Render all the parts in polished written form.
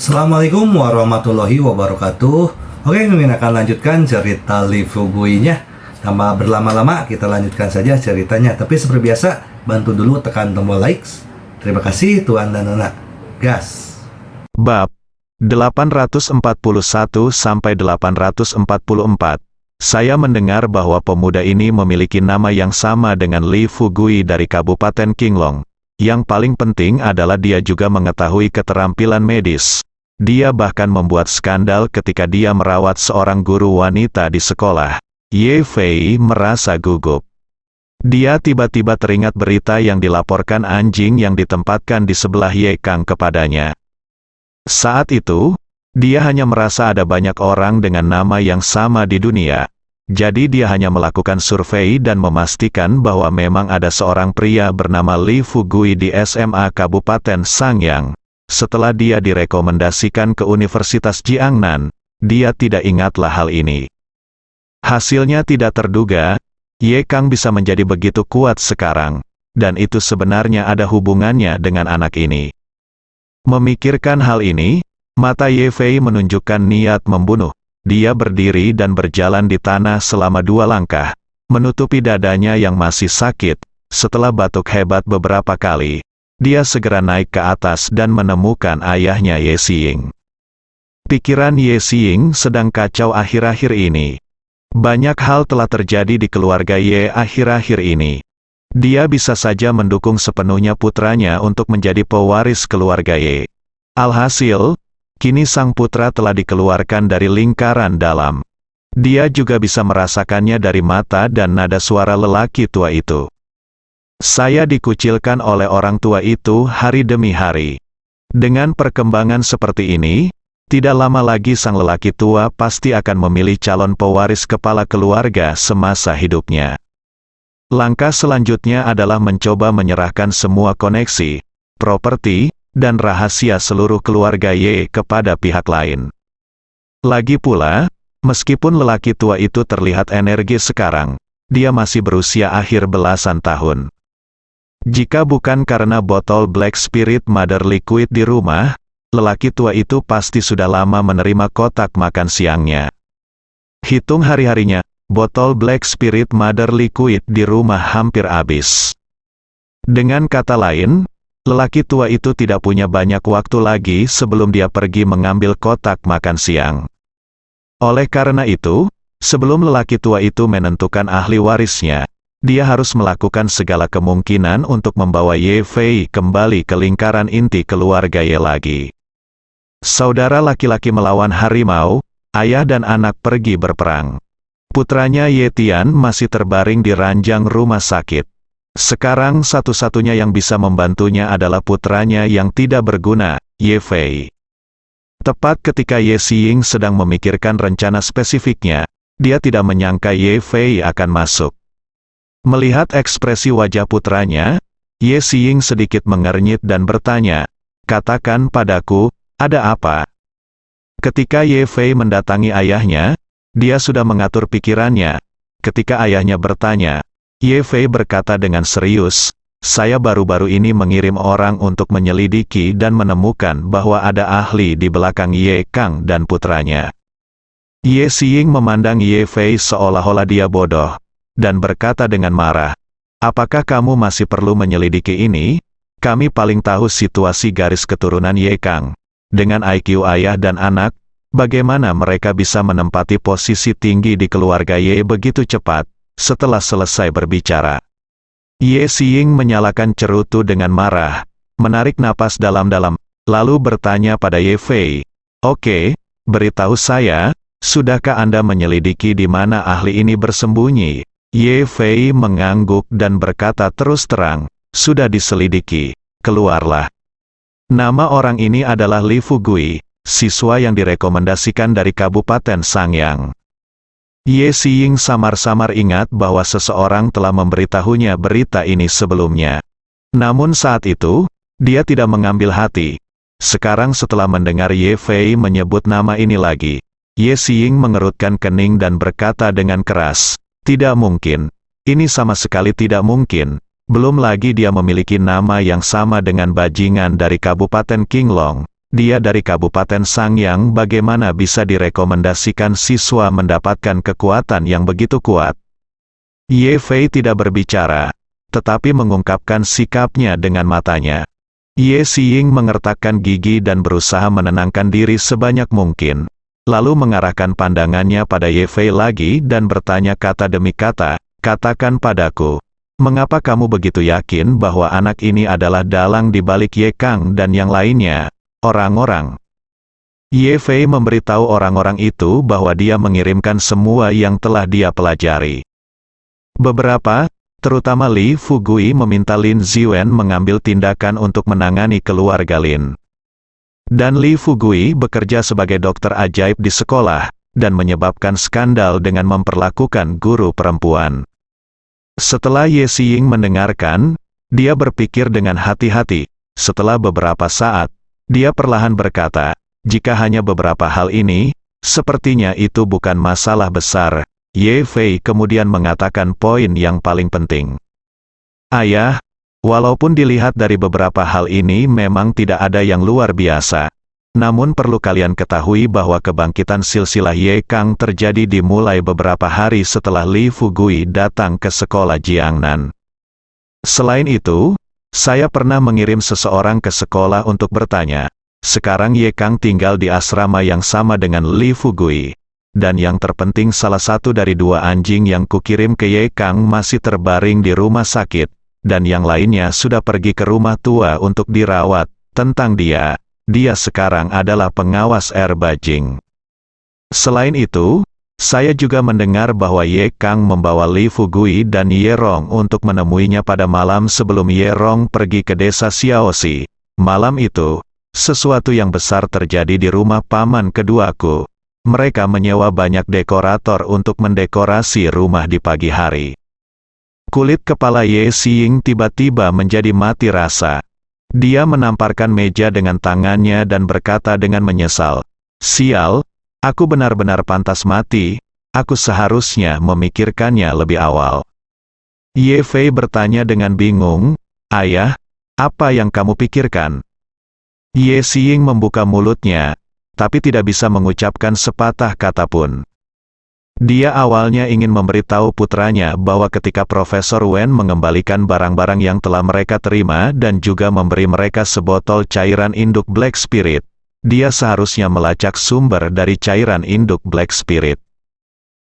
Assalamualaikum warahmatullahi wabarakatuh. Oke, Mimin akan lanjutkan cerita Lee Fugui-nya. Tanpa berlama-lama, kita lanjutkan saja ceritanya. Tapi seperti biasa, bantu dulu tekan tombol likes. Terima kasih Tuan dan Nona. Gas. Bab 841-844. Saya mendengar bahwa pemuda ini memiliki nama yang sama dengan Lee Fugui dari Kabupaten Qinglong. Yang paling penting adalah dia juga mengetahui keterampilan medis. Dia bahkan membuat skandal ketika dia merawat seorang guru wanita di sekolah. Ye Fei merasa gugup. Dia tiba-tiba teringat berita yang dilaporkan anjing yang ditempatkan di sebelah Ye Kang kepadanya. Saat itu, dia hanya merasa ada banyak orang dengan nama yang sama di dunia. Jadi dia hanya melakukan survei dan memastikan bahwa memang ada seorang pria bernama Lee Fugui di SMA Kabupaten Sangyang. Setelah dia direkomendasikan ke Universitas Jiangnan, dia tidak ingatlah hal ini. Hasilnya tidak terduga, Ye Kang bisa menjadi begitu kuat sekarang, dan itu sebenarnya ada hubungannya dengan anak ini. Memikirkan hal ini, mata Ye Fei menunjukkan niat membunuh. Dia berdiri dan berjalan di tanah selama 2 langkah, menutupi dadanya yang masih sakit. Setelah batuk hebat beberapa kali, dia segera naik ke atas dan menemukan ayahnya Ye Xiying. Pikiran Ye Xiying sedang kacau akhir-akhir ini. Banyak hal telah terjadi di keluarga Ye akhir-akhir ini. Dia bisa saja mendukung sepenuhnya putranya untuk menjadi pewaris keluarga Ye. Alhasil, kini sang putra telah dikeluarkan dari lingkaran dalam. Dia juga bisa merasakannya dari mata dan nada suara lelaki tua itu. Saya dikucilkan oleh orang tua itu hari demi hari. Dengan perkembangan seperti ini, tidak lama lagi sang lelaki tua pasti akan memilih calon pewaris kepala keluarga semasa hidupnya. Langkah selanjutnya adalah mencoba menyerahkan semua koneksi, properti, dan rahasia seluruh keluarga Ye kepada pihak lain. Lagi pula, meskipun lelaki tua itu terlihat energis sekarang, dia masih berusia akhir belasan tahun. Jika bukan karena botol Black Spirit Mother Liquid di rumah, lelaki tua itu pasti sudah lama menerima kotak makan siangnya. Hitung hari-harinya, botol Black Spirit Mother Liquid di rumah hampir habis. Dengan kata lain, lelaki tua itu tidak punya banyak waktu lagi sebelum dia pergi mengambil kotak makan siang. Oleh karena itu, sebelum lelaki tua itu menentukan ahli warisnya, dia harus melakukan segala kemungkinan untuk membawa Ye Fei kembali ke lingkaran inti keluarga Ye lagi. Saudara laki-laki melawan harimau, ayah dan anak pergi berperang. Putranya Ye Tian masih terbaring di ranjang rumah sakit. Sekarang satu-satunya yang bisa membantunya adalah putranya yang tidak berguna, Ye Fei. Tepat ketika Ye Xiying sedang memikirkan rencana spesifiknya, dia tidak menyangka Ye Fei akan masuk. Melihat ekspresi wajah putranya, Ye Xiying sedikit mengernyit dan bertanya, "Katakan padaku, ada apa?" Ketika Ye Fei mendatangi ayahnya, dia sudah mengatur pikirannya. Ketika ayahnya bertanya, Ye Fei berkata dengan serius, "Saya baru-baru ini mengirim orang untuk menyelidiki dan menemukan bahwa ada ahli di belakang Ye Kang dan putranya." Ye Xiying memandang Ye Fei seolah-olah dia bodoh, dan berkata dengan marah, "Apakah kamu masih perlu menyelidiki ini? Kami paling tahu situasi garis keturunan Ye Kang. Dengan IQ ayah dan anak, bagaimana mereka bisa menempati posisi tinggi di keluarga Ye begitu cepat?" Setelah selesai berbicara, Ye Xiying menyalakan cerutu dengan marah, menarik napas dalam-dalam, lalu bertanya pada Ye Fei, "Oke, beritahu saya, sudahkah Anda menyelidiki di mana ahli ini bersembunyi?" Ye Fei mengangguk dan berkata terus terang, "Sudah diselidiki, keluarlah. Nama orang ini adalah Lee Fugui, siswa yang direkomendasikan dari Kabupaten Sangyang." Ye Xiying samar-samar ingat bahwa seseorang telah memberitahunya berita ini sebelumnya. Namun saat itu, dia tidak mengambil hati. Sekarang setelah mendengar Ye Fei menyebut nama ini lagi, Ye Xiying mengerutkan kening dan berkata dengan keras, "Tidak mungkin. Ini sama sekali tidak mungkin. Belum lagi dia memiliki nama yang sama dengan bajingan dari Kabupaten Qinglong. Dia dari Kabupaten Sangyang, bagaimana bisa direkomendasikan siswa mendapatkan kekuatan yang begitu kuat? Ye Fei tidak berbicara, tetapi mengungkapkan sikapnya dengan matanya. Ye Xiying mengertakkan gigi dan berusaha menenangkan diri sebanyak mungkin. Lalu mengarahkan pandangannya pada Ye Fei lagi dan bertanya kata demi kata, "Katakan padaku, mengapa kamu begitu yakin bahwa anak ini adalah dalang di balik Ye Kang dan yang lainnya, orang-orang?" Ye Fei memberitahu orang-orang itu bahwa dia mengirimkan semua yang telah dia pelajari. Beberapa, terutama Li Fugui, meminta Lin Ziwen mengambil tindakan untuk menangani keluarga Lin. Dan Li Fugui bekerja sebagai dokter ajaib di sekolah, dan menyebabkan skandal dengan memperlakukan guru perempuan. Setelah Ye Xiying mendengarkan, dia berpikir dengan hati-hati. Setelah beberapa saat, dia perlahan berkata, "Jika hanya beberapa hal ini, sepertinya itu bukan masalah besar." Ye Fei kemudian mengatakan poin yang paling penting. "Ayah, walaupun dilihat dari beberapa hal ini memang tidak ada yang luar biasa. Namun perlu kalian ketahui bahwa kebangkitan silsilah Ye Kang terjadi dimulai beberapa hari setelah Li Fugui datang ke sekolah Jiangnan. Selain itu, saya pernah mengirim seseorang ke sekolah untuk bertanya, sekarang Ye Kang tinggal di asrama yang sama dengan Li Fugui. Dan yang terpenting, salah satu dari dua anjing yang kukirim ke Ye Kang masih terbaring di rumah sakit, dan yang lainnya sudah pergi ke rumah tua untuk dirawat. Tentang dia sekarang adalah pengawas Bajing. Selain itu, saya juga mendengar bahwa Ye Kang membawa Li Fugui dan Ye Rong untuk menemuinya pada malam sebelum Ye Rong pergi ke desa Xiaoxi. Malam itu, sesuatu yang besar terjadi di rumah paman keduaku. Mereka menyewa banyak dekorator untuk mendekorasi rumah di pagi hari." Kulit kepala Ye Xiying tiba-tiba menjadi mati rasa. Dia menamparkan meja dengan tangannya dan berkata dengan menyesal, "Sial, aku benar-benar pantas mati, aku seharusnya memikirkannya lebih awal." Ye Fei bertanya dengan bingung, "Ayah, apa yang kamu pikirkan?" Ye Xiying membuka mulutnya, tapi tidak bisa mengucapkan sepatah kata pun. Dia awalnya ingin memberitahu putranya bahwa ketika Profesor Wen mengembalikan barang-barang yang telah mereka terima dan juga memberi mereka sebotol cairan induk Black Spirit, dia seharusnya melacak sumber dari cairan induk Black Spirit.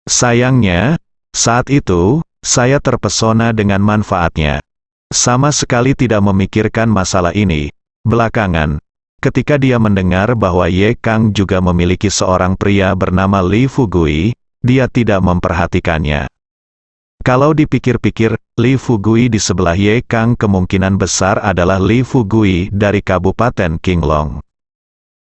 Sayangnya, saat itu, saya terpesona dengan manfaatnya. Sama sekali tidak memikirkan masalah ini. Belakangan, ketika dia mendengar bahwa Ye Kang juga memiliki seorang pria bernama Li Fugui, dia tidak memperhatikannya. Kalau dipikir-pikir, Li Fugui di sebelah Ye Kang kemungkinan besar adalah Li Fugui dari Kabupaten Qinglong.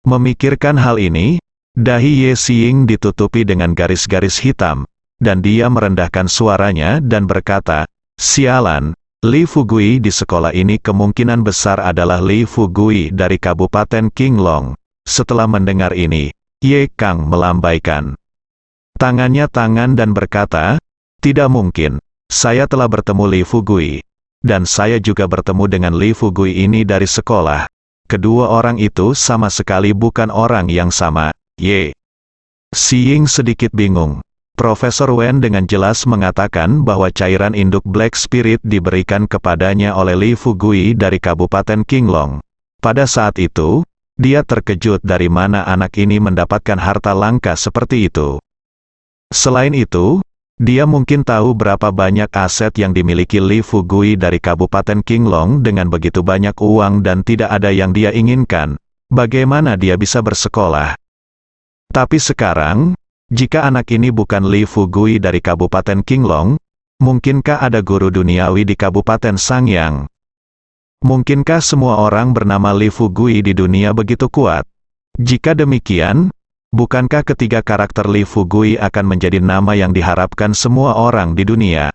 Memikirkan hal ini, dahi Ye Xiying ditutupi dengan garis-garis hitam, dan dia merendahkan suaranya dan berkata, "Sialan, Li Fugui di sekolah ini kemungkinan besar adalah Li Fugui dari Kabupaten Qinglong." Setelah mendengar ini, Ye Kang melambaikan tangannya dan berkata, "Tidak mungkin, saya telah bertemu Li Fugui. Dan saya juga bertemu dengan Li Fugui ini dari sekolah. Kedua orang itu sama sekali bukan orang yang sama." Ye Xiying sedikit bingung. Profesor Wen dengan jelas mengatakan bahwa cairan induk Black Spirit diberikan kepadanya oleh Li Fugui dari Kabupaten Qinglong. Pada saat itu, dia terkejut dari mana anak ini mendapatkan harta langka seperti itu. Selain itu, dia mungkin tahu berapa banyak aset yang dimiliki Li Fugui dari Kabupaten Qinglong dengan begitu banyak uang dan tidak ada yang dia inginkan. Bagaimana dia bisa bersekolah? Tapi sekarang, jika anak ini bukan Li Fugui dari Kabupaten Qinglong, mungkinkah ada guru duniawi di Kabupaten Sangyang? Mungkinkah semua orang bernama Li Fugui di dunia begitu kuat? Jika demikian, bukankah ketiga karakter Li Fugui akan menjadi nama yang diharapkan semua orang di dunia?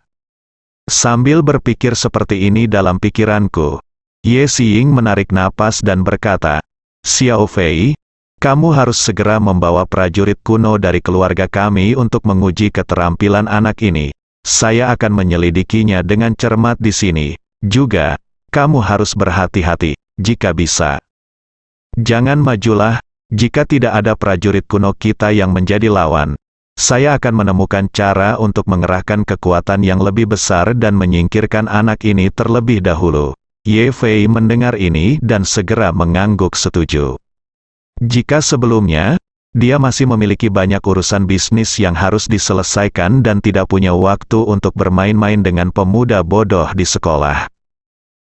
Sambil berpikir seperti ini dalam pikiranku, Ye Xiying menarik napas dan berkata, "Xiao Fei, kamu harus segera membawa prajurit kuno dari keluarga kami untuk menguji keterampilan anak ini. Saya akan menyelidikinya dengan cermat di sini. Juga, kamu harus berhati-hati, jika bisa." Jangan majulah, jika tidak ada prajurit kuno kita yang menjadi lawan. Saya akan menemukan cara untuk mengerahkan kekuatan yang lebih besar dan menyingkirkan anak ini terlebih dahulu. Ye Fei mendengar ini dan segera mengangguk setuju. Jika sebelumnya, dia masih memiliki banyak urusan bisnis yang harus diselesaikan dan tidak punya waktu untuk bermain-main dengan pemuda bodoh di sekolah.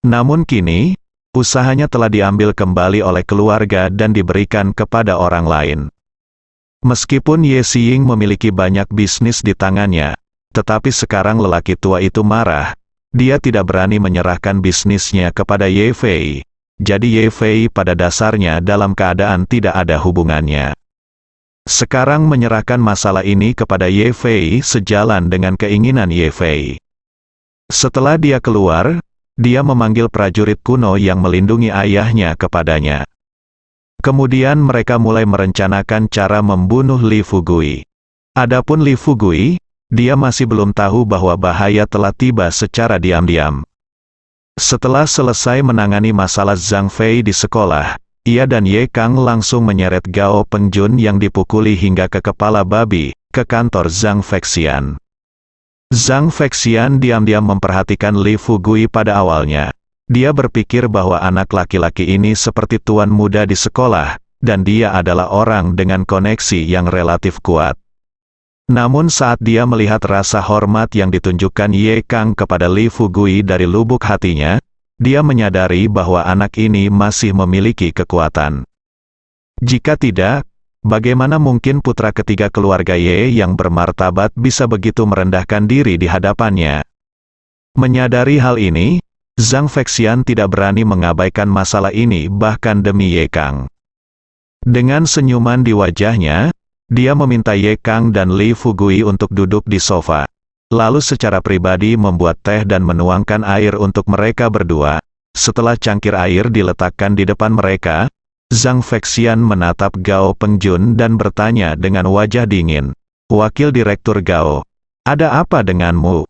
Namun kini, usahanya telah diambil kembali oleh keluarga dan diberikan kepada orang lain. Meskipun Ye Xiying memiliki banyak bisnis di tangannya, tetapi sekarang lelaki tua itu marah. Dia tidak berani menyerahkan bisnisnya kepada Ye Fei. Jadi Ye Fei pada dasarnya dalam keadaan tidak ada hubungannya. Sekarang menyerahkan masalah ini kepada Ye Fei sejalan dengan keinginan Ye Fei. Setelah dia keluar, dia memanggil prajurit kuno yang melindungi ayahnya kepadanya. Kemudian mereka mulai merencanakan cara membunuh Li Fugui. Adapun Li Fugui, dia masih belum tahu bahwa bahaya telah tiba secara diam-diam. Setelah selesai menangani masalah Zhang Fei di sekolah, ia dan Ye Kang langsung menyeret Gao Pengjun yang dipukuli hingga ke kepala babi, ke kantor Zhang Feixian. Zhang Feixian diam-diam memperhatikan Li Fugui pada awalnya. Dia berpikir bahwa anak laki-laki ini seperti tuan muda di sekolah, dan dia adalah orang dengan koneksi yang relatif kuat. Namun saat dia melihat rasa hormat yang ditunjukkan Ye Kang kepada Li Fugui dari lubuk hatinya, dia menyadari bahwa anak ini masih memiliki kekuatan. Jika tidak, bagaimana mungkin putra ketiga keluarga Ye yang bermartabat bisa begitu merendahkan diri di hadapannya? Menyadari hal ini, Zhang Feixian tidak berani mengabaikan masalah ini bahkan demi Ye Kang. Dengan senyuman di wajahnya, dia meminta Ye Kang dan Li Fugui untuk duduk di sofa. Lalu secara pribadi membuat teh dan menuangkan air untuk mereka berdua. Setelah cangkir air diletakkan di depan mereka, Zhang Feixian menatap Gao Pengjun dan bertanya dengan wajah dingin, "Wakil Direktur Gao, ada apa denganmu?"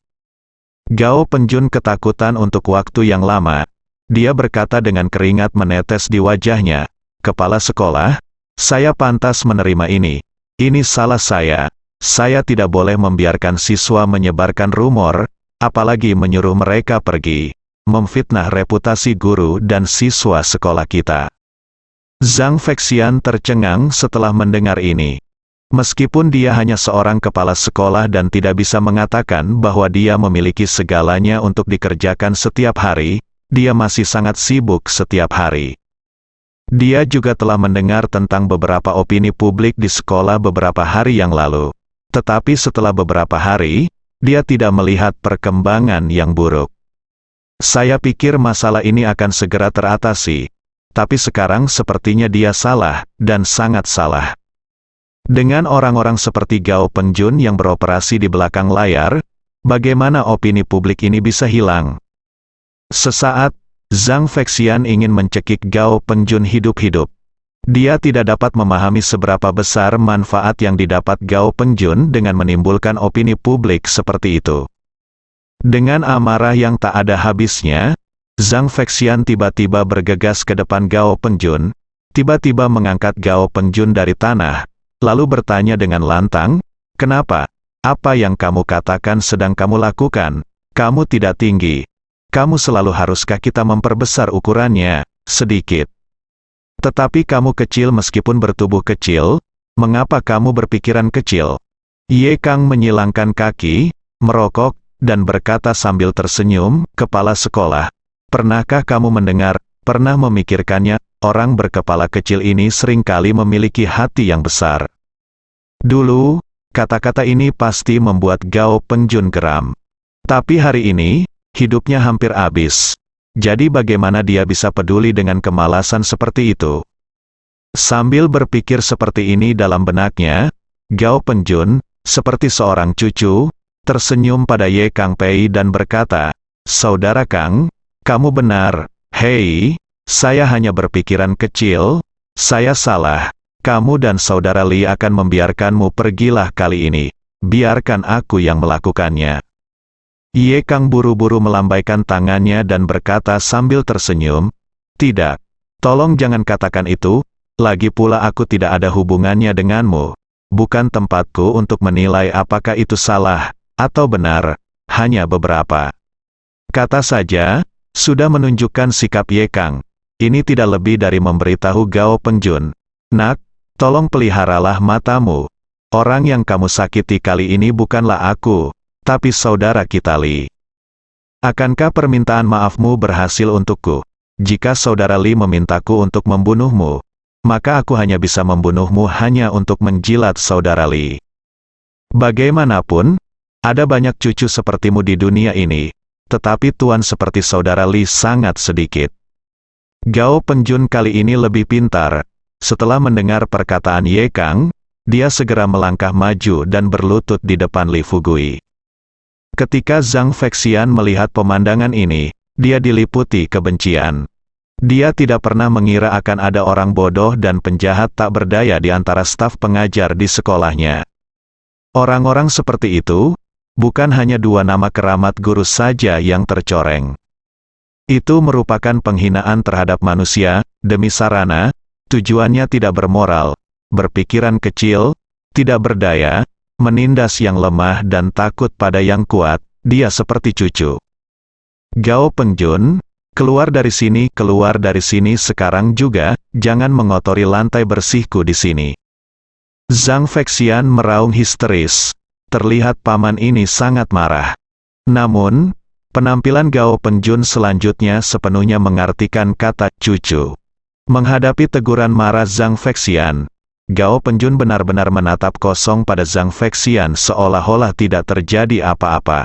Gao Pengjun ketakutan untuk waktu yang lama. Dia berkata dengan keringat menetes di wajahnya, "Kepala sekolah, saya pantas menerima ini. Ini salah saya. Saya tidak boleh membiarkan siswa menyebarkan rumor, apalagi menyuruh mereka pergi, memfitnah reputasi guru dan siswa sekolah kita." Zhang Feixian tercengang setelah mendengar ini. Meskipun dia hanya seorang kepala sekolah dan tidak bisa mengatakan bahwa dia memiliki segalanya untuk dikerjakan setiap hari, dia masih sangat sibuk setiap hari. Dia juga telah mendengar tentang beberapa opini publik di sekolah beberapa hari yang lalu. Tetapi setelah beberapa hari, dia tidak melihat perkembangan yang buruk. Saya pikir masalah ini akan segera teratasi. Tapi sekarang sepertinya dia salah, dan sangat salah. Dengan orang-orang seperti Gao Pengjun yang beroperasi di belakang layar, bagaimana opini publik ini bisa hilang? Sesaat, Zhang Feixian ingin mencekik Gao Pengjun hidup-hidup. Dia tidak dapat memahami seberapa besar manfaat yang didapat Gao Pengjun dengan menimbulkan opini publik seperti itu. Dengan amarah yang tak ada habisnya, Zhang Feixian tiba-tiba bergegas ke depan Gao Pengjun, tiba-tiba mengangkat Gao Pengjun dari tanah, lalu bertanya dengan lantang, "Kenapa? Apa yang kamu katakan sedang kamu lakukan? Kamu tidak tinggi. Kamu selalu haruskah kita memperbesar ukurannya, sedikit? Tetapi kamu kecil meskipun bertubuh kecil, mengapa kamu berpikiran kecil?" Ye Kang menyilangkan kaki, merokok, dan berkata sambil tersenyum, "Kepala sekolah, pernahkah kamu mendengar, pernah memikirkannya, orang berkepala kecil ini seringkali memiliki hati yang besar?" Dulu, kata-kata ini pasti membuat Gao Pengjun geram. Tapi hari ini, hidupnya hampir habis. Jadi bagaimana dia bisa peduli dengan kemalasan seperti itu? Sambil berpikir seperti ini dalam benaknya, Gao Pengjun, seperti seorang cucu, tersenyum pada Ye Kang Pei dan berkata, "Saudara Kang, kamu benar. Hei, saya hanya berpikiran kecil, saya salah. Kamu dan saudara Li akan membiarkanmu pergilah kali ini. Biarkan aku yang melakukannya." Ye Kang buru-buru melambaikan tangannya dan berkata sambil tersenyum, "Tidak. Tolong jangan katakan itu, lagi pula aku tidak ada hubungannya denganmu. Bukan tempatku untuk menilai apakah itu salah, atau benar, hanya beberapa kata saja, sudah menunjukkan sikap Ye Kang. Ini tidak lebih dari memberitahu Gao Pengjun. Nak, tolong peliharalah matamu. Orang yang kamu sakiti kali ini bukanlah aku, tapi saudara kita Li. Akankah permintaan maafmu berhasil untukku? Jika saudara Li memintaku untuk membunuhmu, maka aku hanya bisa membunuhmu hanya untuk menjilat saudara Li. Bagaimanapun, ada banyak cucu sepertimu di dunia ini, tetapi tuan seperti saudara Li sangat sedikit. Gao Pengjun kali ini lebih pintar. Setelah mendengar perkataan Ye Kang, dia segera melangkah maju dan berlutut di depan Li Fugui. Ketika Zhang Feixian melihat pemandangan ini, dia diliputi kebencian. Dia tidak pernah mengira akan ada orang bodoh dan penjahat tak berdaya di antara staf pengajar di sekolahnya. Orang-orang seperti itu, bukan hanya dua nama keramat guru saja yang tercoreng. Itu merupakan penghinaan terhadap manusia, demi sarana, tujuannya tidak bermoral, berpikiran kecil, tidak berdaya, menindas yang lemah dan takut pada yang kuat, dia seperti cucu. Gao Pengjun, keluar dari sini sekarang juga, jangan mengotori lantai bersihku di sini. Zhang Feixian meraung histeris. Terlihat paman ini sangat marah. Namun, penampilan Gao Pengjun selanjutnya sepenuhnya mengartikan kata cucu. Menghadapi teguran marah Zhang Feixian, Gao Pengjun benar-benar menatap kosong pada Zhang Feixian seolah-olah tidak terjadi apa-apa.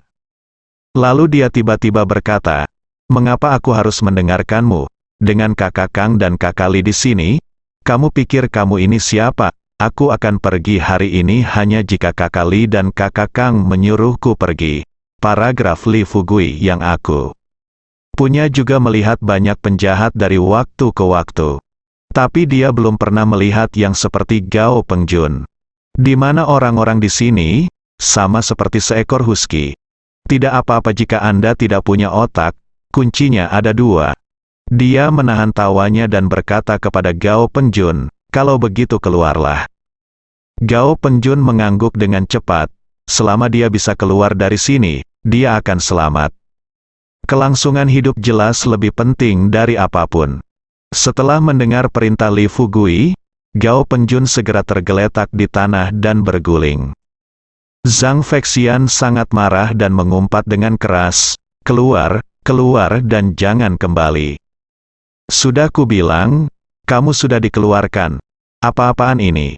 Lalu dia tiba-tiba berkata, "Mengapa aku harus mendengarkanmu? Dengan kakak Kang dan kakak Li di sini, kamu pikir kamu ini siapa? Aku akan pergi hari ini hanya jika kakak Li dan kakak Kang menyuruhku pergi." Paragraf Li Fugui yang aku punya juga melihat banyak penjahat dari waktu ke waktu. Tapi dia belum pernah melihat yang seperti Gao Pengjun. Di mana orang-orang di sini, sama seperti seekor husky. Tidak apa-apa jika Anda tidak punya otak. Kuncinya ada dua. Dia menahan tawanya dan berkata kepada Gao Pengjun, "Kalau begitu keluarlah." Gao Pengjun mengangguk dengan cepat. Selama dia bisa keluar dari sini, dia akan selamat. Kelangsungan hidup jelas lebih penting dari apapun. Setelah mendengar perintah Li Fugui, Gao Pengjun segera tergeletak di tanah dan berguling. Zhang Feixian sangat marah dan mengumpat dengan keras, "Keluar! Keluar dan jangan kembali." "Sudah kubilang, kamu sudah dikeluarkan. Apa-apaan ini?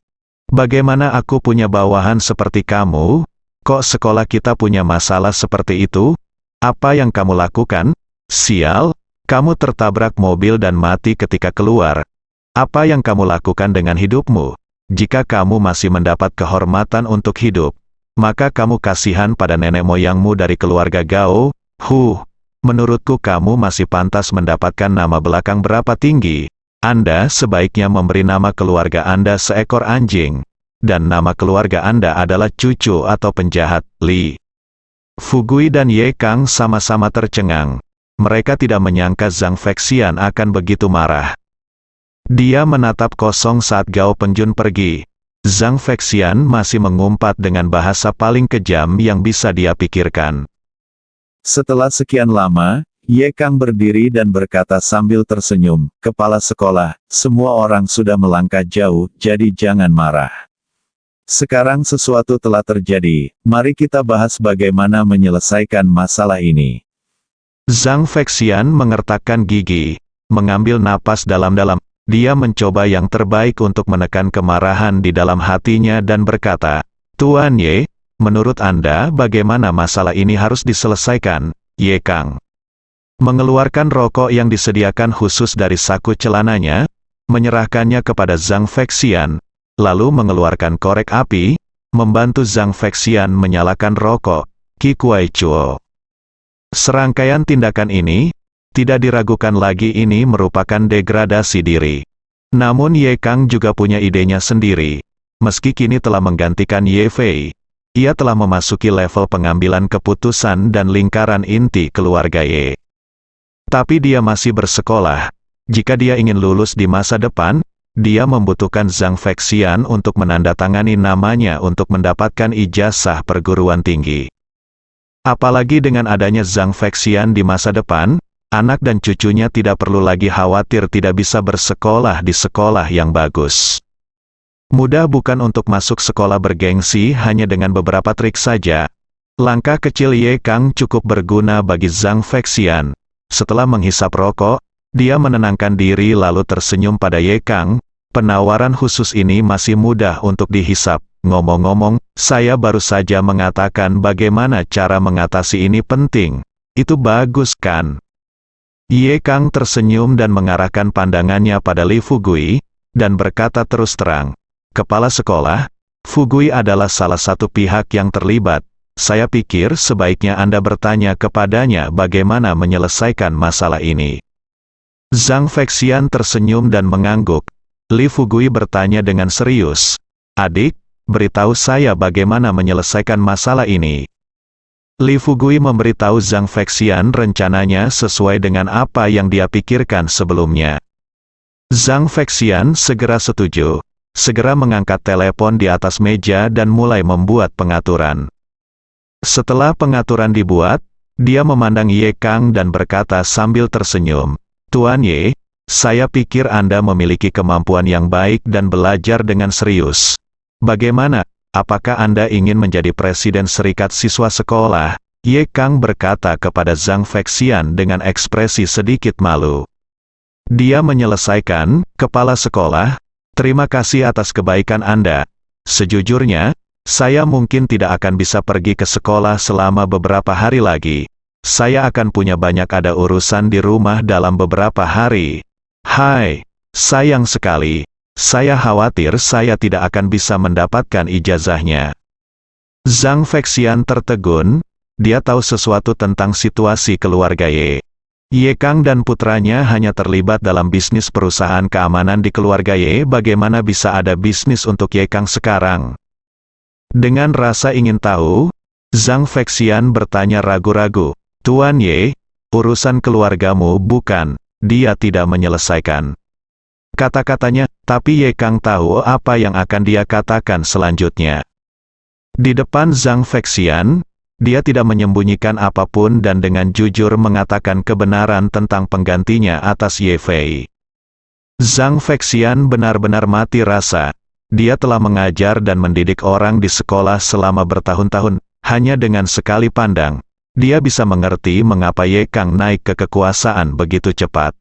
Bagaimana aku punya bawahan seperti kamu? Kok sekolah kita punya masalah seperti itu? Apa yang kamu lakukan? Sial, kamu tertabrak mobil dan mati ketika keluar. Apa yang kamu lakukan dengan hidupmu? Jika kamu masih mendapat kehormatan untuk hidup, maka kamu kasihan pada nenek moyangmu dari keluarga Gao. Menurutku kamu masih pantas mendapatkan nama belakang berapa tinggi. Anda sebaiknya memberi nama keluarga Anda seekor anjing. Dan nama keluarga Anda adalah cucu atau penjahat, Li." Fugui dan Ye Kang sama-sama tercengang. Mereka tidak menyangka Zhang Feixian akan begitu marah. Dia menatap kosong saat Gao Pengjun pergi. Zhang Feixian masih mengumpat dengan bahasa paling kejam yang bisa dia pikirkan. Setelah sekian lama, Ye Kang berdiri dan berkata sambil tersenyum, "Kepala sekolah, semua orang sudah melangkah jauh, jadi jangan marah. Sekarang sesuatu telah terjadi, mari kita bahas bagaimana menyelesaikan masalah ini." Zhang Feixian mengertakkan gigi, mengambil napas dalam-dalam. Dia mencoba yang terbaik untuk menekan kemarahan di dalam hatinya dan berkata, "Tuan Ye, menurut Anda bagaimana masalah ini harus diselesaikan?" Ye Kang mengeluarkan rokok yang disediakan khusus dari saku celananya, menyerahkannya kepada Zhang Feixian, lalu mengeluarkan korek api, membantu Zhang Feixian menyalakan rokok, Qi Kuai Chuo. Serangkaian tindakan ini, tidak diragukan lagi ini merupakan degradasi diri. Namun Ye Kang juga punya idenya sendiri. Meski kini telah menggantikan Ye Fei, ia telah memasuki level pengambilan keputusan dan lingkaran inti keluarga Ye. Tapi dia masih bersekolah. Jika dia ingin lulus di masa depan, dia membutuhkan Zhang Feixian untuk menandatangani namanya untuk mendapatkan ijazah perguruan tinggi. Apalagi dengan adanya Zhang Feixian di masa depan, anak dan cucunya tidak perlu lagi khawatir tidak bisa bersekolah di sekolah yang bagus. Mudah bukan untuk masuk sekolah bergengsi hanya dengan beberapa trik saja. Langkah kecil Ye Kang cukup berguna bagi Zhang Feixian. Setelah menghisap rokok, dia menenangkan diri lalu tersenyum pada Ye Kang. Penawaran khusus ini masih mudah untuk dihisap. Ngomong-ngomong, saya baru saja mengatakan bagaimana cara mengatasi ini penting. Itu bagus kan? Ye Kang tersenyum dan mengarahkan pandangannya pada Li Fugui, dan berkata terus terang, "Kepala sekolah, Fugui adalah salah satu pihak yang terlibat. Saya pikir sebaiknya Anda bertanya kepadanya bagaimana menyelesaikan masalah ini." Zhang Feixian tersenyum dan mengangguk. Li Fugui bertanya dengan serius, "Adik, beritahu saya bagaimana menyelesaikan masalah ini." Li Fugui memberitahu Zhang Feixian rencananya sesuai dengan apa yang dia pikirkan sebelumnya. Zhang Feixian segera setuju, segera mengangkat telepon di atas meja dan mulai membuat pengaturan. Setelah pengaturan dibuat, dia memandang Ye Kang dan berkata sambil tersenyum, "Tuan Ye, saya pikir Anda memiliki kemampuan yang baik dan belajar dengan serius. Bagaimana, apakah Anda ingin menjadi presiden serikat siswa sekolah?" Ye Kang berkata kepada Zhang Feixian dengan ekspresi sedikit malu. Dia menyelesaikan, "Kepala sekolah, terima kasih atas kebaikan Anda. Sejujurnya, saya mungkin tidak akan bisa pergi ke sekolah selama beberapa hari lagi. Saya akan punya banyak ada urusan di rumah dalam beberapa hari. Hai, sayang sekali. Saya khawatir saya tidak akan bisa mendapatkan ijazahnya." Zhang Feixian tertegun, dia tahu sesuatu tentang situasi keluarga Ye. Ye Kang dan putranya hanya terlibat dalam bisnis perusahaan keamanan di keluarga Ye. Bagaimana bisa ada bisnis untuk Ye Kang sekarang? Dengan rasa ingin tahu, Zhang Feixian bertanya ragu-ragu, "Tuan Ye, urusan keluargamu bukan?" Dia tidak menyelesaikan kata-katanya, tapi Ye Kang tahu apa yang akan dia katakan selanjutnya. Di depan Zhang Feixian, dia tidak menyembunyikan apapun dan dengan jujur mengatakan kebenaran tentang penggantinya atas Ye Fei. Zhang Feixian benar-benar mati rasa. Dia telah mengajar dan mendidik orang di sekolah selama bertahun-tahun, hanya dengan sekali pandang, dia bisa mengerti mengapa Ye Kang naik ke kekuasaan begitu cepat.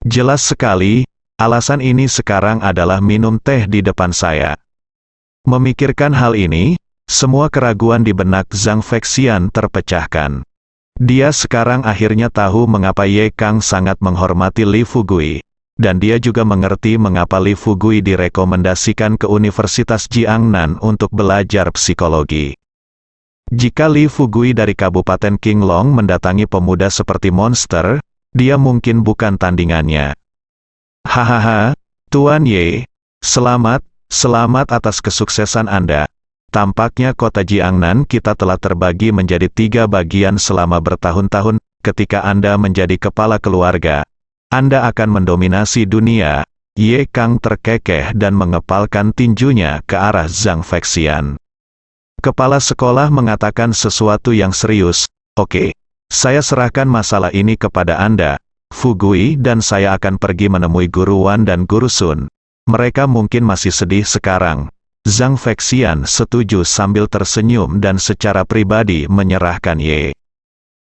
Jelas sekali, alasan ini sekarang adalah minum teh di depan saya. Memikirkan hal ini, semua keraguan di benak Zhang Feixian terpecahkan. Dia sekarang akhirnya tahu mengapa Ye Kang sangat menghormati Li Fugui, dan dia juga mengerti mengapa Li Fugui direkomendasikan ke Universitas Jiangnan untuk belajar psikologi. Jika Li Fugui dari Kabupaten Qinglong mendatangi pemuda seperti monster, dia mungkin bukan tandingannya. Hahaha, Tuan Ye, selamat atas kesuksesan Anda. Tampaknya kota Jiangnan kita telah terbagi menjadi 3 bagian selama bertahun-tahun. Ketika Anda menjadi kepala keluarga, Anda akan mendominasi dunia. Ye Kang terkekeh dan mengepalkan tinjunya ke arah Zhang Feixian. Kepala sekolah mengatakan sesuatu yang serius. "Oke, saya serahkan masalah ini kepada Anda, Fugui, dan saya akan pergi menemui Guru Wan dan Guru Sun. Mereka mungkin masih sedih sekarang." Zhang Feixian setuju sambil tersenyum dan secara pribadi menyerahkan Ye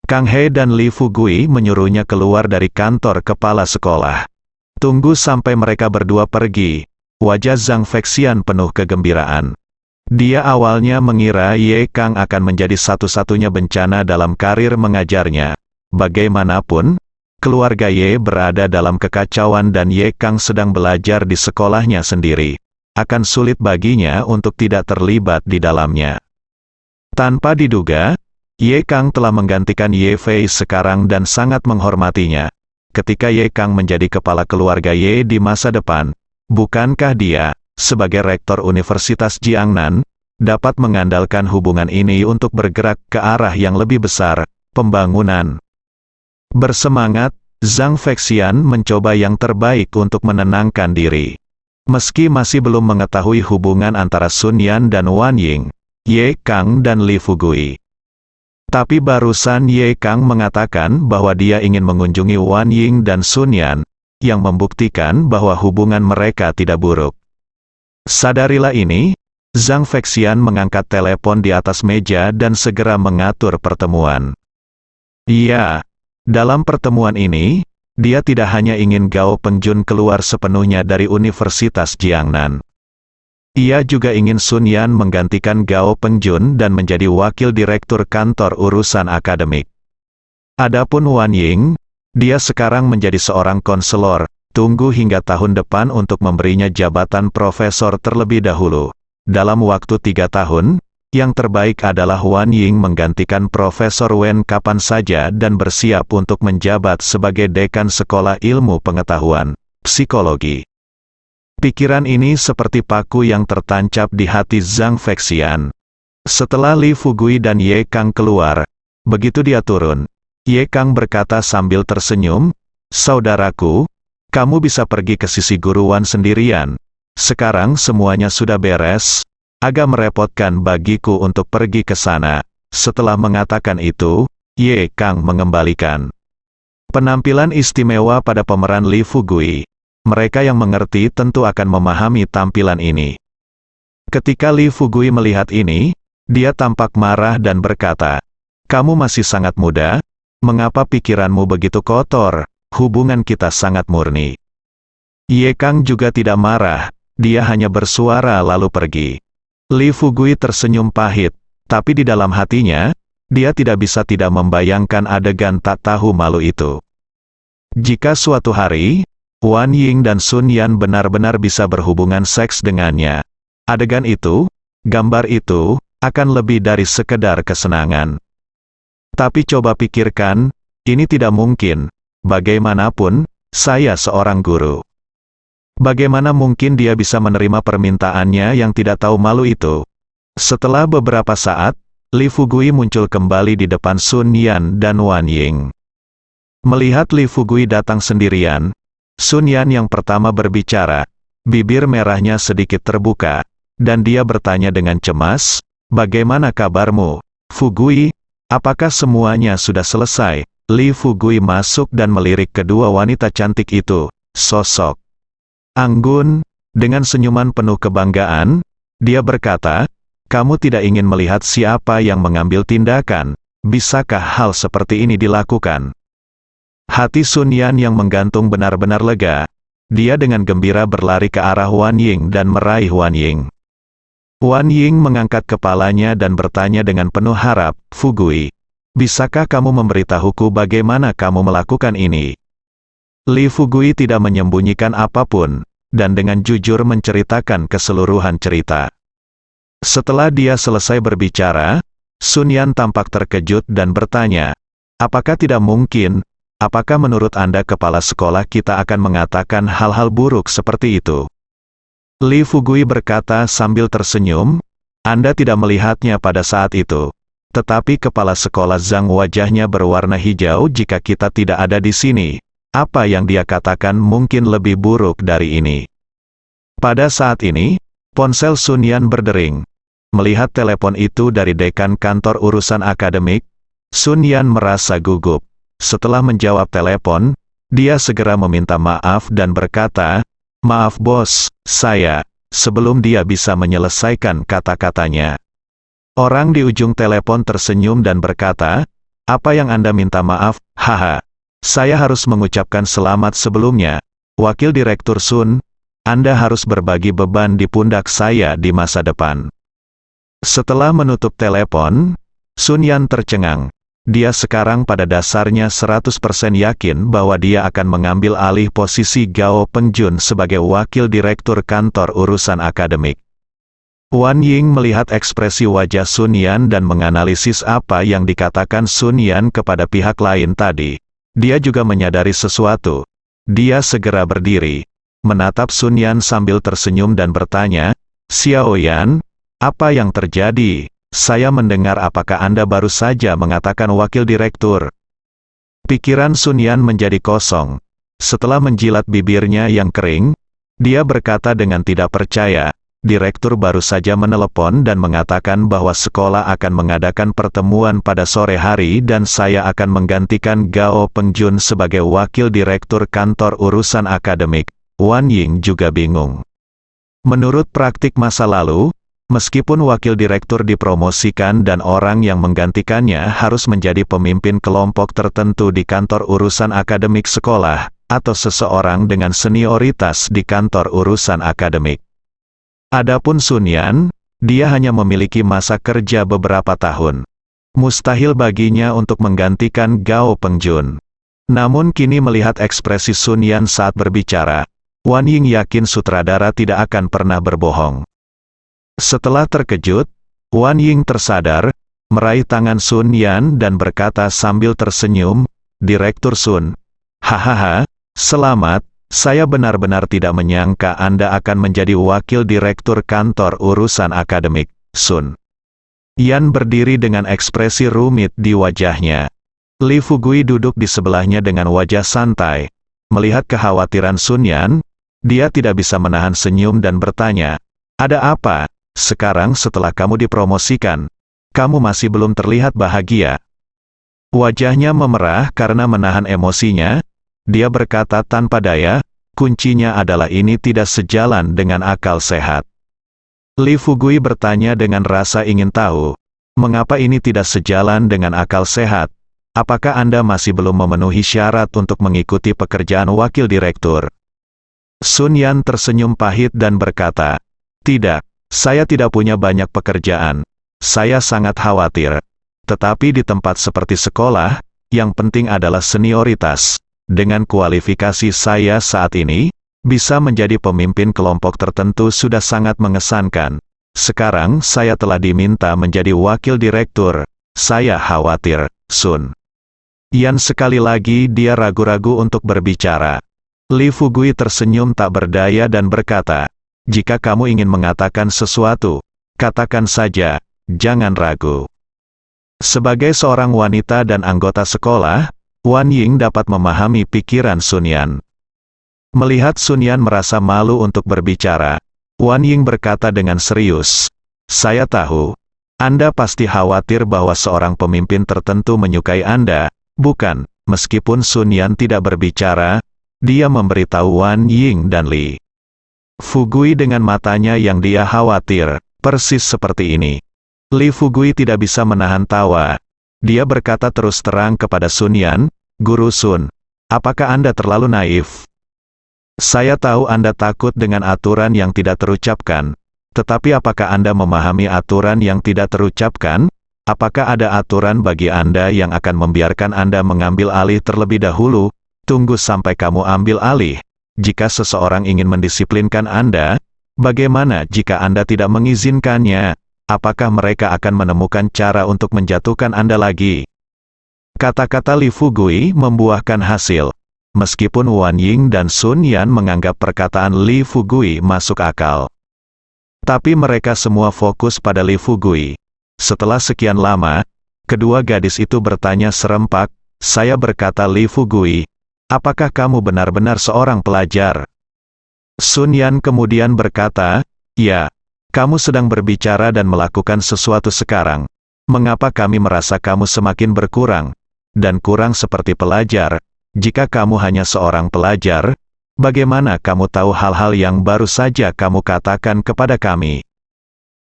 Kang He dan Li Fugui menyuruhnya keluar dari kantor kepala sekolah. Tunggu sampai mereka berdua pergi. Wajah Zhang Feixian penuh kegembiraan. Dia awalnya mengira Ye Kang akan menjadi satu-satunya bencana dalam karir mengajarnya. Bagaimanapun, keluarga Ye berada dalam kekacauan dan Ye Kang sedang belajar di sekolahnya sendiri. Akan sulit baginya untuk tidak terlibat di dalamnya. Tanpa diduga, Ye Kang telah menggantikan Ye Fei sekarang dan sangat menghormatinya. Ketika Ye Kang menjadi kepala keluarga Ye di masa depan, bukankah dia, sebagai rektor Universitas Jiangnan, dapat mengandalkan hubungan ini untuk bergerak ke arah yang lebih besar, pembangunan. Bersemangat, Zhang Feixian mencoba yang terbaik untuk menenangkan diri. Meski masih belum mengetahui hubungan antara Sun Yan dan Wan Ying, Ye Kang dan Li Fugui. Tapi barusan Ye Kang mengatakan bahwa dia ingin mengunjungi Wan Ying dan Sun Yan, yang membuktikan bahwa hubungan mereka tidak buruk. Sadarilah ini, Zhang Feixian mengangkat telepon di atas meja dan segera mengatur pertemuan. Iya, dalam pertemuan ini, dia tidak hanya ingin Gao Pengjun keluar sepenuhnya dari Universitas Jiangnan. Ia juga ingin Sun Yan menggantikan Gao Pengjun dan menjadi wakil direktur kantor urusan akademik. Adapun Wan Ying, dia sekarang menjadi seorang konselor, tunggu hingga tahun depan untuk memberinya jabatan profesor terlebih dahulu. Dalam waktu 3 tahun, yang terbaik adalah Wan Ying menggantikan Profesor Wen kapan saja dan bersiap untuk menjabat sebagai dekan Sekolah Ilmu Pengetahuan, Psikologi. Pikiran ini seperti paku yang tertancap di hati Zhang Feixian. Setelah Li Fugui dan Ye Kang keluar, begitu dia turun, Ye Kang berkata sambil tersenyum, "Saudaraku, kamu bisa pergi ke sisi guruan sendirian. Sekarang semuanya sudah beres. Agak merepotkan bagiku untuk pergi ke sana." Setelah mengatakan itu, Ye Kang mengembalikan penampilan istimewa pada pemeran Li Fugui. Mereka yang mengerti tentu akan memahami tampilan ini. Ketika Li Fugui melihat ini, dia tampak marah dan berkata, "Kamu masih sangat muda, mengapa pikiranmu begitu kotor? Hubungan kita sangat murni." Ye Kang juga tidak marah, dia hanya bersuara lalu pergi. Li Fugui tersenyum pahit, tapi di dalam hatinya, dia tidak bisa tidak membayangkan adegan tak tahu malu itu. Jika suatu hari, Wan Ying dan Sun Yan benar-benar bisa berhubungan seks dengannya, adegan itu, gambar itu, akan lebih dari sekedar kesenangan. Tapi coba pikirkan, ini tidak mungkin. Bagaimanapun, saya seorang guru. Bagaimana mungkin dia bisa menerima permintaannya yang tidak tahu malu itu? Setelah beberapa saat, Li Fugui muncul kembali di depan Sun Yan dan Wan Ying. Melihat Li Fugui datang sendirian, Sun Yan yang pertama berbicara, bibir merahnya sedikit terbuka, dan dia bertanya dengan cemas, "Bagaimana kabarmu, Fugui? Apakah semuanya sudah selesai?" Li Fugui masuk dan melirik kedua wanita cantik itu, sosok anggun, dengan senyuman penuh kebanggaan, dia berkata, "Kamu tidak ingin melihat siapa yang mengambil tindakan, bisakah hal seperti ini dilakukan?" Hati Sun Yan yang menggantung benar-benar lega, dia dengan gembira berlari ke arah Wan Ying dan meraih Wan Ying. Wan Ying mengangkat kepalanya dan bertanya dengan penuh harap, "Fugui, bisakah kamu memberitahuku bagaimana kamu melakukan ini?" Li Fugui tidak menyembunyikan apapun, dan dengan jujur menceritakan keseluruhan cerita. Setelah dia selesai berbicara, Sun Yan tampak terkejut dan bertanya, "Apakah tidak mungkin? Apakah menurut Anda kepala sekolah kita akan mengatakan hal-hal buruk seperti itu?" Li Fugui berkata sambil tersenyum, "Anda tidak melihatnya pada saat itu. Tetapi kepala sekolah Zhang wajahnya berwarna hijau jika kita tidak ada di sini. Apa yang dia katakan mungkin lebih buruk dari ini." Pada saat ini, ponsel Sun Yan berdering. Melihat telepon itu dari dekan kantor urusan akademik, Sun Yan merasa gugup. Setelah menjawab telepon, dia segera meminta maaf dan berkata, "Maaf bos, saya," sebelum dia bisa menyelesaikan kata-katanya. Orang di ujung telepon tersenyum dan berkata, "Apa yang Anda minta maaf? Haha. Saya harus mengucapkan selamat sebelumnya. Wakil Direktur Sun, Anda harus berbagi beban di pundak saya di masa depan." Setelah menutup telepon, Sun Yan tercengang. Dia sekarang pada dasarnya 100% yakin bahwa dia akan mengambil alih posisi Gao Pengjun sebagai wakil direktur kantor urusan akademik. Wan Ying melihat ekspresi wajah Sun Yan dan menganalisis apa yang dikatakan Sun Yan kepada pihak lain tadi. Dia juga menyadari sesuatu. Dia segera berdiri, menatap Sun Yan sambil tersenyum dan bertanya, "Xiao Yan, apa yang terjadi? Saya mendengar apakah Anda baru saja mengatakan wakil direktur?" Pikiran Sun Yan menjadi kosong. Setelah menjilat bibirnya yang kering, dia berkata dengan tidak percaya, direktur baru saja menelepon dan mengatakan bahwa sekolah akan mengadakan pertemuan pada sore hari dan saya akan menggantikan Gao Pengjun sebagai wakil direktur kantor urusan akademik. Wan Ying juga bingung. Menurut praktik masa lalu, meskipun wakil direktur dipromosikan dan orang yang menggantikannya harus menjadi pemimpin kelompok tertentu di kantor urusan akademik sekolah, atau seseorang dengan senioritas di kantor urusan akademik. Adapun Sun Yan, dia hanya memiliki masa kerja beberapa tahun. Mustahil baginya untuk menggantikan Gao Pengjun. Namun kini melihat ekspresi Sun Yan saat berbicara, Wan Ying yakin sutradara tidak akan pernah berbohong. Setelah terkejut, Wan Ying tersadar, meraih tangan Sun Yan dan berkata sambil tersenyum, "Direktur Sun, hahaha, selamat, saya benar-benar tidak menyangka Anda akan menjadi wakil direktur kantor urusan akademik, Sun." Yan berdiri dengan ekspresi rumit di wajahnya. Li Fugui duduk di sebelahnya dengan wajah santai. Melihat kekhawatiran Sun Yan, dia tidak bisa menahan senyum dan bertanya, "Ada apa? Sekarang setelah kamu dipromosikan, kamu masih belum terlihat bahagia." Wajahnya memerah karena menahan emosinya. Dia berkata tanpa daya, "Kuncinya adalah ini tidak sejalan dengan akal sehat." Li Fugui bertanya dengan rasa ingin tahu, "Mengapa ini tidak sejalan dengan akal sehat? Apakah Anda masih belum memenuhi syarat untuk mengikuti pekerjaan wakil direktur?" Sun Yan tersenyum pahit dan berkata, "Tidak, saya tidak punya banyak pekerjaan. Saya sangat khawatir. Tetapi di tempat seperti sekolah, yang penting adalah senioritas. Dengan kualifikasi saya saat ini, bisa menjadi pemimpin kelompok tertentu sudah sangat mengesankan. Sekarang saya telah diminta menjadi wakil direktur. Saya khawatir, Sun." Yan sekali lagi dia ragu-ragu untuk berbicara. Li Fugui tersenyum tak berdaya dan berkata, "Jika kamu ingin mengatakan sesuatu, katakan saja, jangan ragu." Sebagai seorang wanita dan anggota sekolah, Wan Ying dapat memahami pikiran Sun Yan. Melihat Sun Yan merasa malu untuk berbicara, Wan Ying berkata dengan serius, "Saya tahu, Anda pasti khawatir bahwa seorang pemimpin tertentu menyukai Anda, bukan?" Meskipun Sun Yan tidak berbicara, dia memberitahu Wan Ying dan Li Fugui dengan matanya yang dia khawatir, persis seperti ini. Li Fugui tidak bisa menahan tawa. Dia berkata terus terang kepada Sun Yan, "Guru Sun, apakah Anda terlalu naif? Saya tahu Anda takut dengan aturan yang tidak terucapkan, tetapi apakah Anda memahami aturan yang tidak terucapkan? Apakah ada aturan bagi Anda yang akan membiarkan Anda mengambil alih terlebih dahulu? Tunggu sampai kamu ambil alih. Jika seseorang ingin mendisiplinkan Anda, bagaimana jika Anda tidak mengizinkannya? Apakah mereka akan menemukan cara untuk menjatuhkan Anda lagi?" Kata-kata Li Fugui membuahkan hasil. Meskipun Wan Ying dan Sun Yan menganggap perkataan Li Fugui masuk akal, tapi mereka semua fokus pada Li Fugui. Setelah sekian lama, kedua gadis itu bertanya serempak, "Saya berkata Li Fugui, apakah kamu benar-benar seorang pelajar?" Sun Yan kemudian berkata, "Ya, kamu sedang berbicara dan melakukan sesuatu sekarang. Mengapa kami merasa kamu semakin berkurang dan kurang seperti pelajar? Jika kamu hanya seorang pelajar, bagaimana kamu tahu hal-hal yang baru saja kamu katakan kepada kami?"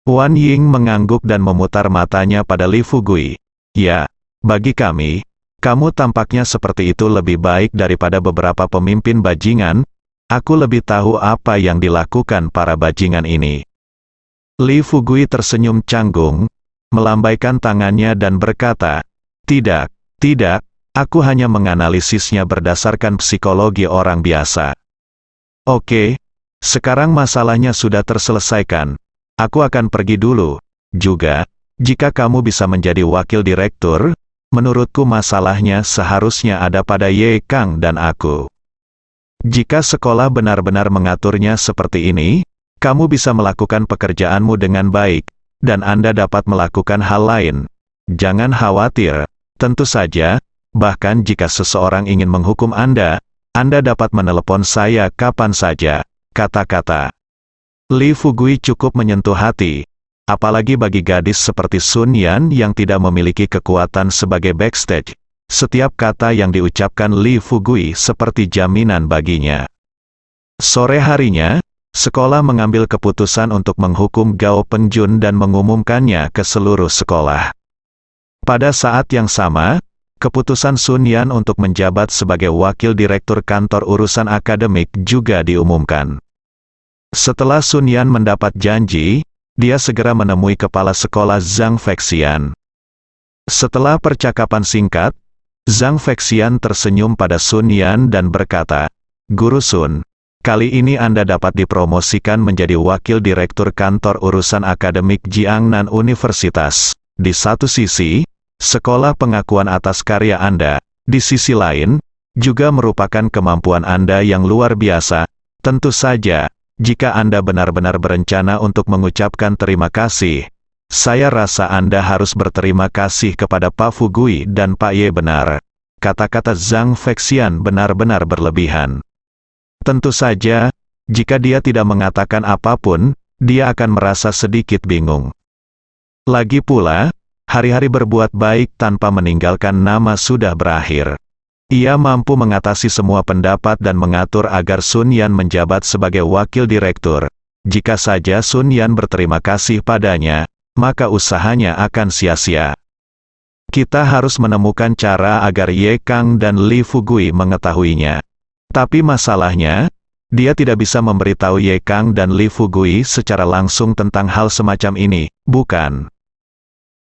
Wan Ying mengangguk dan memutar matanya pada Li Fugui. "Ya, bagi kami, kamu tampaknya seperti itu lebih baik daripada beberapa pemimpin bajingan. Aku lebih tahu apa yang dilakukan para bajingan ini." Li Fugui tersenyum canggung, melambaikan tangannya dan berkata, "Tidak, tidak, aku hanya menganalisisnya berdasarkan psikologi orang biasa." "Oke, sekarang masalahnya sudah terselesaikan. Aku akan pergi dulu. Juga, jika kamu bisa menjadi wakil direktur, menurutku masalahnya seharusnya ada pada Ye Kang dan aku. Jika sekolah benar-benar mengaturnya seperti ini, kamu bisa melakukan pekerjaanmu dengan baik, dan Anda dapat melakukan hal lain. Jangan khawatir, tentu saja, Bahkan jika seseorang ingin menghukum Anda dapat menelepon saya kapan saja, kata-kata Lee Fugui cukup menyentuh hati. Apalagi bagi gadis seperti Sun Yan yang tidak memiliki kekuatan sebagai backstage. Setiap kata yang diucapkan Lee Fugui seperti jaminan baginya. Sore harinya, sekolah mengambil keputusan untuk menghukum Gao Pengjun dan mengumumkannya ke seluruh sekolah. Pada saat yang sama, keputusan Sun Yan untuk menjabat sebagai wakil direktur kantor urusan akademik juga diumumkan. Setelah Sun Yan mendapat janji, dia segera menemui kepala sekolah Zhang Feixian. Setelah percakapan singkat, Zhang Feixian tersenyum pada Sun Yan dan berkata, "Guru Sun, kali ini Anda dapat dipromosikan menjadi wakil direktur kantor urusan akademik Jiangnan Universitas. Di satu sisi, sekolah pengakuan atas karya Anda. Di sisi lain, juga merupakan kemampuan Anda yang luar biasa. Tentu saja, jika Anda benar-benar berencana untuk mengucapkan terima kasih, saya rasa Anda harus berterima kasih kepada Pak Fugui dan Pak Ye benar." Kata-kata Zhang Feixian benar-benar berlebihan. Tentu saja, jika dia tidak mengatakan apapun, dia akan merasa sedikit bingung. Lagi pula, hari-hari berbuat baik tanpa meninggalkan nama sudah berakhir. Ia mampu mengatasi semua pendapat dan mengatur agar Sun Yan menjabat sebagai wakil direktur. Jika saja Sun Yan berterima kasih padanya, maka usahanya akan sia-sia. Kita harus menemukan cara agar Ye Kang dan Lee Fugui mengetahuinya. Tapi masalahnya, dia tidak bisa memberitahu Ye Kang dan Lee Fugui secara langsung tentang hal semacam ini, bukan?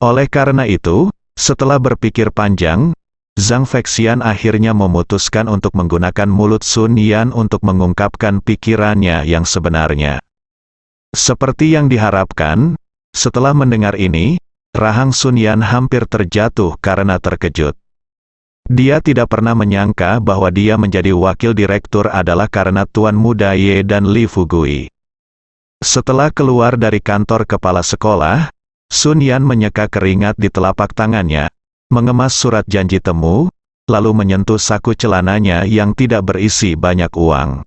Oleh karena itu, setelah berpikir panjang, Zhang Feixian akhirnya memutuskan untuk menggunakan mulut Sun Yan untuk mengungkapkan pikirannya yang sebenarnya. Seperti yang diharapkan, setelah mendengar ini, rahang Sun Yan hampir terjatuh karena terkejut. Dia tidak pernah menyangka bahwa dia menjadi wakil direktur adalah karena Tuan Muda Ye dan Lee Fugui. Setelah keluar dari kantor kepala sekolah, Sun Yan menyeka keringat di telapak tangannya, mengemas surat janji temu, lalu menyentuh saku celananya yang tidak berisi banyak uang.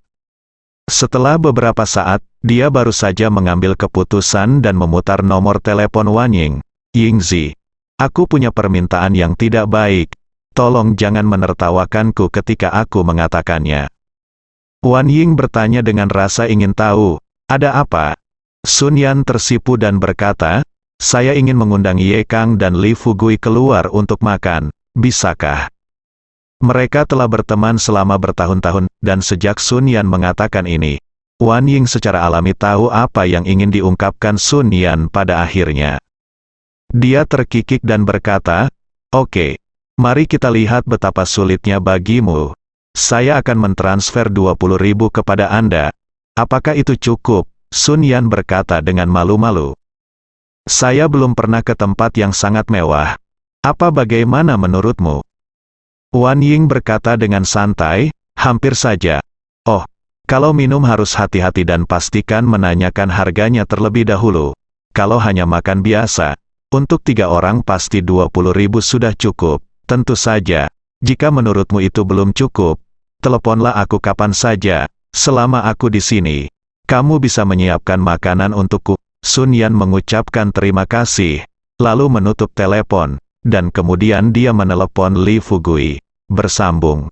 Setelah beberapa saat, dia baru saja mengambil keputusan dan memutar nomor telepon Wan Ying. "Yingzi, aku punya permintaan yang tidak baik. Tolong jangan menertawakanku ketika aku mengatakannya." Wan Ying bertanya dengan rasa ingin tahu, "Ada apa?" Sun Yan tersipu dan berkata, "Saya ingin mengundang Ye Kang dan Lee Fugui keluar untuk makan, bisakah?" Mereka telah berteman selama bertahun-tahun, dan sejak Sun Yan mengatakan ini, Wan Ying secara alami tahu apa yang ingin diungkapkan Sun Yan pada akhirnya. Dia terkikik dan berkata, "Oke, mari kita lihat betapa sulitnya bagimu. Saya akan mentransfer 20.000 kepada Anda. Apakah itu cukup?" Sun Yan berkata dengan malu-malu. "Saya belum pernah ke tempat yang sangat mewah. Apa bagaimana menurutmu?" Wan Ying berkata dengan santai, "Hampir saja. Oh, kalau minum harus hati-hati dan pastikan menanyakan harganya terlebih dahulu. Kalau hanya makan biasa, untuk 3 orang pasti 20.000 sudah cukup. Tentu saja, jika menurutmu itu belum cukup, teleponlah aku kapan saja, selama aku di sini. Kamu bisa menyiapkan makanan untukku." Sun Yan mengucapkan terima kasih, lalu menutup telepon, dan kemudian dia menelepon Lee Fugui. Bersambung.